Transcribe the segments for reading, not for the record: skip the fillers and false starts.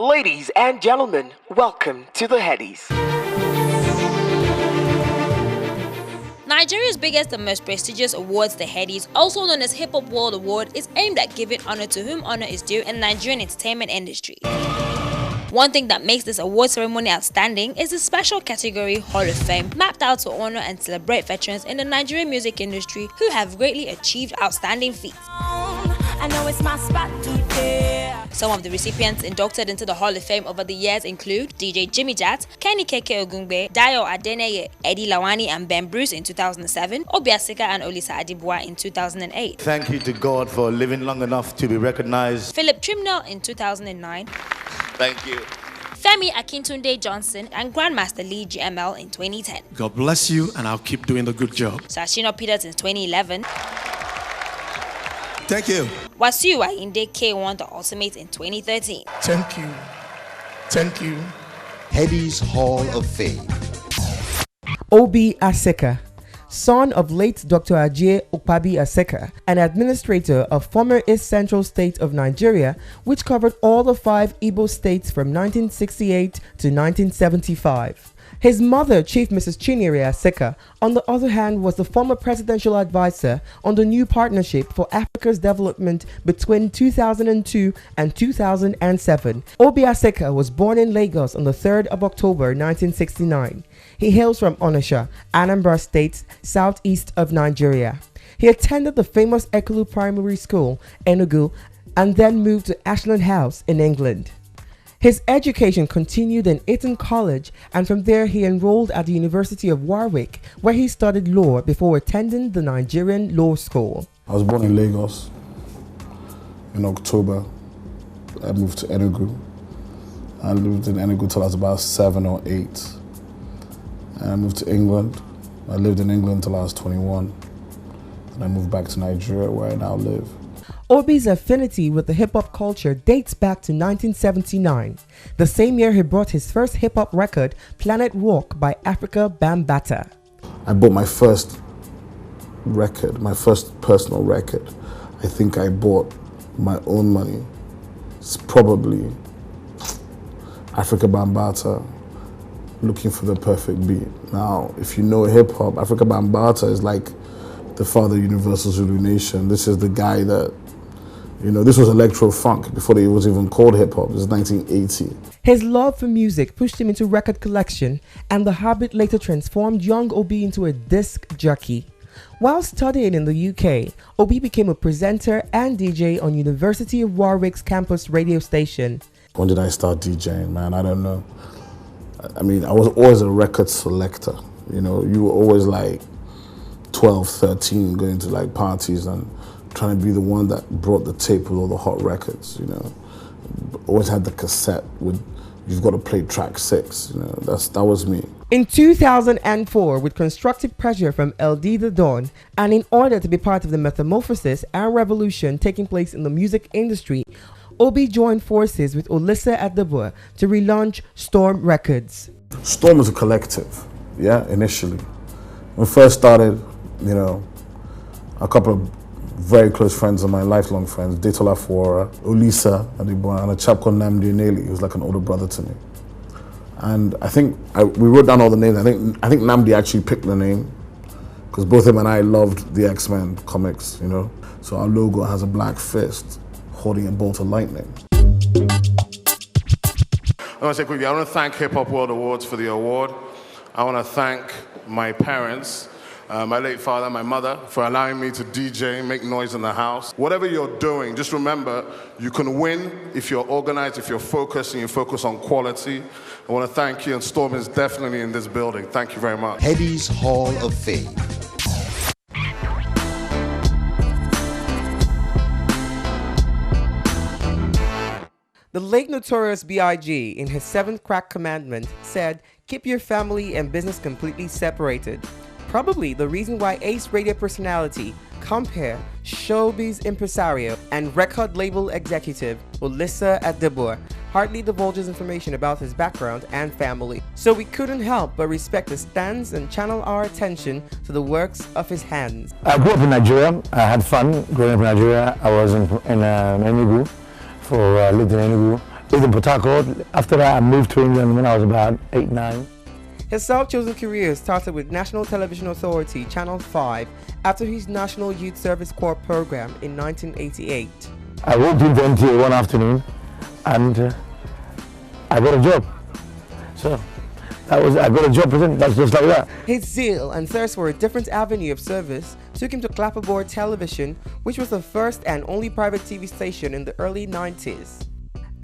Ladies and gentlemen, welcome to the Headies. Nigeria's biggest and most prestigious awards, the Headies, also known as Hip Hop World Award, is aimed at giving honor to whom honor is due in the Nigerian entertainment industry. One thing that makes this award ceremony outstanding is the special category Hall of Fame, mapped out to honor and celebrate veterans in the Nigerian music industry who have greatly achieved outstanding feats. Some of the recipients inducted into the Hall of Fame over the years include DJ Jimmy Jat, Kenny Keke Ogungbe, Dayo Adeneye, Eddie Lawani and Ben Bruce in 2007, Obiasika and Olisa Adibwa in 2008. Thank you to God for living long enough to be recognized. Philip Trimnell in 2009. Thank you. Femi Akintunde Johnson and Grandmaster Lee GML in 2010. God bless you, and I'll keep doing the good job. Sashino Peters in 2011. Thank you. Wasiu Ayinde K1 The Ultimate in 2013. Thank you. Thank you. Headies Hall of Fame. Obi Aseka, son of late Dr. Ajay Okpabi Aseka, an administrator of former East Central State of Nigeria, which covered all the 5 Igbo states from 1968 to 1975. His mother, Chief Mrs. Chinyere Aseka, on the other hand, was the former presidential advisor on the new partnership for Africa's development between 2002 and 2007. Obi Aseka was born in Lagos on the 3rd of October 1969. He hails from Onitsha, Anambra State, southeast of Nigeria. He attended the famous Ekulu Primary School, Enugu, and then moved to Ashland House in England. His education continued in Eton College, and from there he enrolled at the University of Warwick, where he studied law before attending the Nigerian Law School. I was born in Lagos in October. I moved to Enugu. I lived in Enugu till I was about 7 or 8. And I moved to England. I lived in England till I was 21. Then I moved back to Nigeria, where I now live. Obi's affinity with the hip-hop culture dates back to 1979, the same year he brought his first hip-hop record, Planet Walk by Africa Bambaataa. I bought my first record, my first personal record. I think I bought my own money. It's probably Africa Bambaataa, Looking for the Perfect Beat. Now, if you know hip-hop, Africa Bambaataa is like the father of Universal Zulu Nation. This is the guy that, this was electro-funk before it was even called hip-hop. It was 1980. His love for music pushed him into record collection, and the habit later transformed young Obi into a disc jockey. While studying in the UK, Obi became a presenter and DJ on University of Warwick's campus radio station. When did I start DJing, man? I don't know. I mean, I was always a record selector. You were always like 12, 13, going to like parties and trying to be the one that brought the tape with all the hot records, Always had the cassette with, you've got to play track 6, that was me. In 2004, with constructive pressure from LD The Don, and in order to be part of the metamorphosis and revolution taking place in the music industry, Obi joined forces with Olisa Adibwa to relaunch Storm Records. Storm was a collective, initially. When we first started, a couple of very close friends of mine, lifelong friends, Detola Fuora, Olisa Adibwa, and a chap called Namdi Eneli, who was like an older brother to me. And I think we wrote down all the names. I think Namdi actually picked the name because both him and I loved the X-Men comics, So our logo has a black fist holding a bolt of lightning. I want to say quickly, I want to thank Hip Hop World Awards for the award. I want to thank my parents, my late father, my mother, for allowing me to DJ, make noise in the house. Whatever you're doing, just remember, you can win if you're organized, if you're focused, and you focus on quality. I want to thank you, and Storm is definitely in this building. Thank you very much. Headies Hall of Fame. The late Notorious B.I.G. in his 7th crack commandment said, "Keep your family and business completely separated." Probably the reason why ace radio personality, compere, showbiz impresario, and record label executive Olisa Adibwa hardly divulges information about his background and family. So we couldn't help but respect his stance and channel our attention to the works of his hands. I grew up in Nigeria. I had fun growing up in Nigeria. I was in Enugu. Lived in Enugu. lived in Port Harcourt. After that, I moved to England when I was about 8, 9. His self-chosen career started with National Television Authority, Channel 5, after his National Youth Service Corps program in 1988. I walked into NTA one afternoon and I got a job. So I got a job, that's just like that. His zeal and thirst for a different avenue of service took him to Clapperboard Television, which was the first and only private TV station in the early 90s.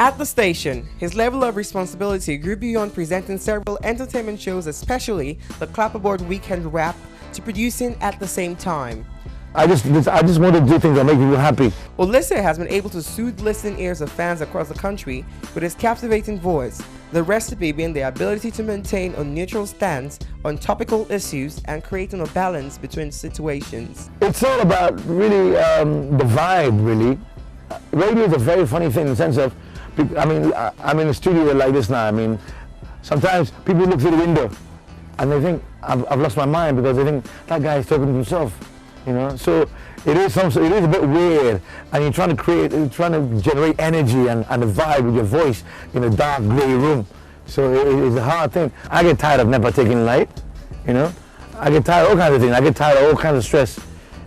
At the station, his level of responsibility grew beyond presenting several entertainment shows, especially the Clapperboard Weekend Wrap, to producing at the same time. I just want to do things that make people happy. Olise has been able to soothe listening ears of fans across the country with his captivating voice, the recipe being the ability to maintain a neutral stance on topical issues and creating a balance between situations. It's all about really the vibe, really. Radio is a very funny thing in the sense of, I mean, I'm in a studio like this now. I mean, sometimes people look through the window and they think I've lost my mind because they think that guy is talking to himself, you know. So it is a bit weird, and you're trying to generate energy and a vibe with your voice in a dark grey room. So it's a hard thing. I get tired of never taking light, you know. I get tired of all kinds of things. I get tired of all kinds of stress,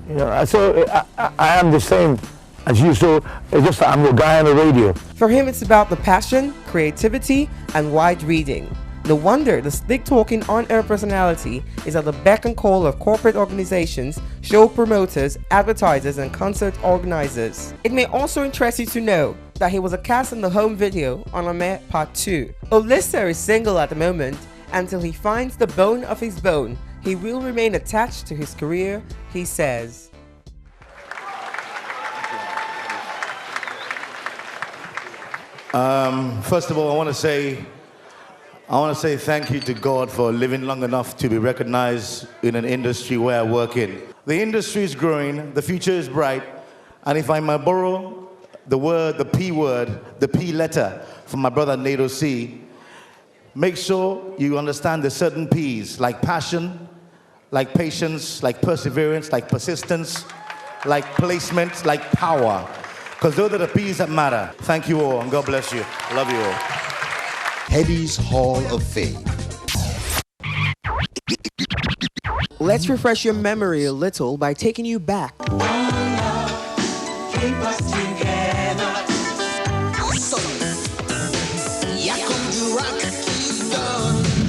you know. So I am the same as you, so it's just that I'm a guy on the radio. For him, it's about the passion, creativity, and wide reading. No wonder the slick-talking on-air personality is at the beck and call of corporate organizations, show promoters, advertisers, and concert organizers. It may also interest you to know that he was a cast in the home video on Ame Part 2. Olise is single at the moment. Until he finds the bone of his bone, he will remain attached to his career, he says. First of all, I want to say thank you to God for living long enough to be recognized in an industry where I work in. The industry is growing, the future is bright, and if I might borrow the P letter from my brother Nado C, make sure you understand the certain P's, like passion, like patience, like perseverance, like persistence, like placement, like power. Because those are the P's that matter. Thank you all, and God bless you. Love you all. Headies Hall of Fame. Let's refresh your memory a little by taking you back.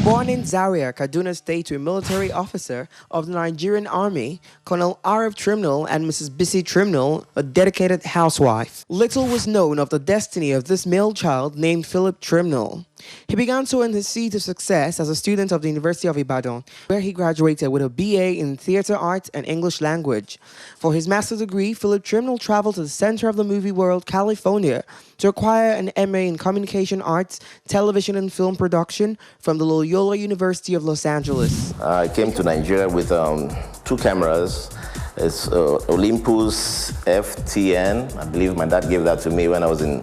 Born in Zaria, Kaduna State, to a military officer of the Nigerian Army, Colonel R.F. Trimnell and Mrs. Bissy Trimnell, a dedicated housewife. Little was known of the destiny of this male child named Philip Trimnell. He began sowing his seeds of success as a student of the University of Ibadan, where he graduated with a BA in Theatre Arts and English Language. For his master's degree, Philip Trimnell traveled to the center of the movie world, California, to acquire an MA in Communication Arts, Television and Film Production from the Loyola University of Los Angeles. I came to Nigeria with 2 cameras. It's Olympus FTN. I believe my dad gave that to me when I was in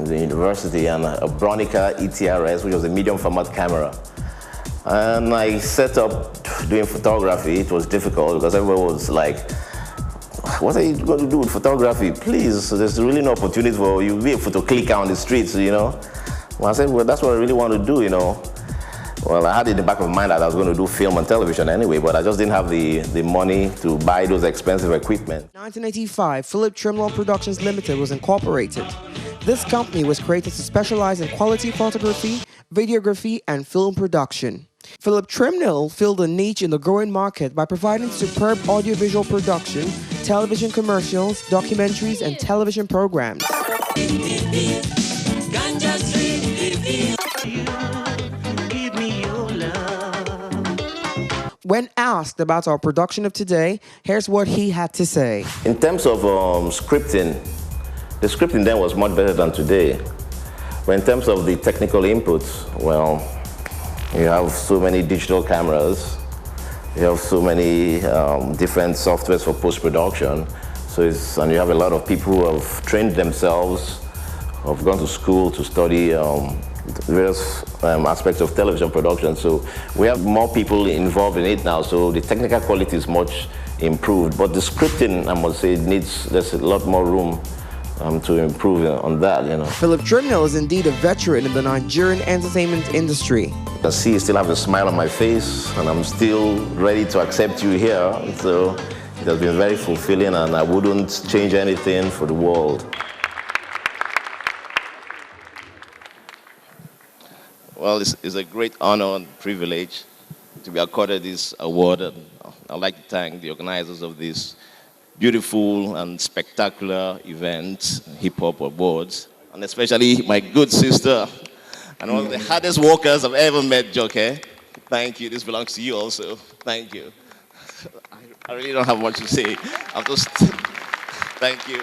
the university, and a Bronica ETRS, which was a medium format camera. And I set up doing photography. It was difficult because everyone was like, what are you going to do with photography? Please, there's really no opportunity for you to be a photo clicker on the streets, you know. Well, I said, well, that's what I really want to do, you know. Well, I had in the back of my mind that I was going to do film and television anyway, but I just didn't have the money to buy those expensive equipment. In 1985, Philip Trimnell Productions Limited was incorporated. This company was created to specialize in quality photography, videography, and film production. Philip Trimnell filled a niche in the growing market by providing superb audiovisual production, television commercials, documentaries, and television programs. When asked about our production of today, here's what he had to say. In terms of scripting, the scripting then was much better than today. But in terms of the technical inputs, well, you have so many digital cameras, you have so many different softwares for post-production, and you have a lot of people who have trained themselves, have gone to school to study various aspects of television production. So we have more people involved in it now, so the technical quality is much improved. But the scripting, I must say, there's a lot more room to improve on that, you know. Philip Trimnell is indeed a veteran in the Nigerian entertainment industry. You can see I still have a smile on my face, and I'm still ready to accept you here. So it has been very fulfilling, and I wouldn't change anything for the world. Well, it's a great honor and privilege to be accorded this award, and I'd like to thank the organizers of this beautiful and spectacular event, Hip Hop Awards, and especially my good sister and one of the hardest workers I've ever met, Joke. Thank you. This belongs to you also. Thank you. I really don't have much to say. I'm just, thank you.